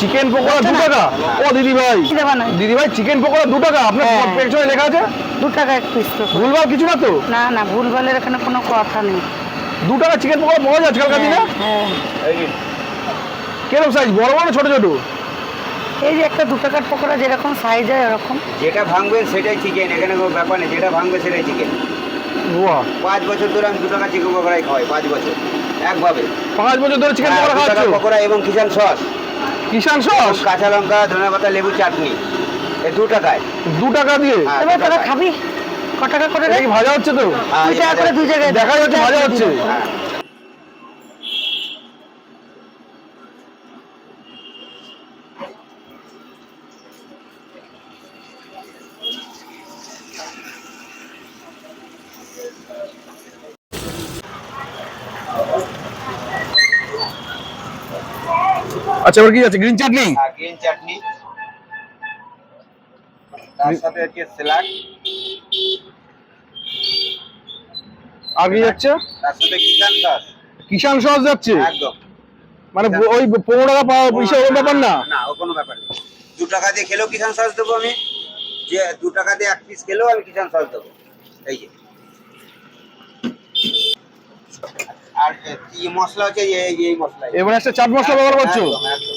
Chicken pakora 2 টাকা। ও দিদি ভাই, দিদি ভাই চিকেন পকোড়া 2 টাকা, আপনার পেছনে লেখা আছে 2 টাকা এক পিস। ভুলভাল কিছু না তো? না না, ভুলভালের এখানে কোনো কথা নেই। 2 টাকা চিকেন পকোড়া পাওয়া যায় আজকালকার দিনে? হ্যাঁ। কিরকম সাইজ, বড় বড় ছোট ছোট? এই যে একটা 2 টাকার পকোড়া যেরকম সাইজ হয় ওরকম। যেটা ভাঙবেন সেটাই চিকেন, এখানে কোনো ব্যাপার নেই, যেটা ভাঙবে সেটাই চিকেন। বাহ, 5 বছর ধরে আমি 2 টাকা চিকেন পকোড়াই খাওয়াই, 5 বছর একভাবে। 5 বছর ধরে চিকেন পকোড়া 2 টাকা খাচ্ছো? পকোড়া এবং কিষান সস, কিষান সস, কাঁচা লঙ্কা, ধনেপাতা, লেবু চাটনি, এই 2 টাকায়। 2 টাকা দিয়ে? হ্যাঁ, এবার 2 তোরা টাকায়। খাবি ক টাকা করে এটা রে? কি ভাজা হচ্ছে তো? 2 টাকা করে 2 জায়গায় দেখা যাচ্ছে ভাজা হচ্ছে। হ্যাঁ। আচ্ছা, এবার কি আছে? গ্রিন চাটনি? আর গ্রিন চাটনি, তার সাথে হচ্ছে স্যালাড, আর কি যাচ্ছে? তার সাথে কিষান সস। কিষান সস যাচ্ছে? একদম। মানে ওই 15 টাকা পাওয়া পয়সা ওর ব্যাপার না? না, ও কোনো ব্যাপার নেই। 2 টাকা দিয়ে খেলেও কিষান সস দেবো আমি, যে 2 টাকা দিয়ে 1 পিস খেলেও আমি কিষান সস দেবো। এই যে, আর কি মশলা হচ্ছে এই মশলা। এবার একটা চাট মশলা ব্যবহার করছো? একদম, একদম।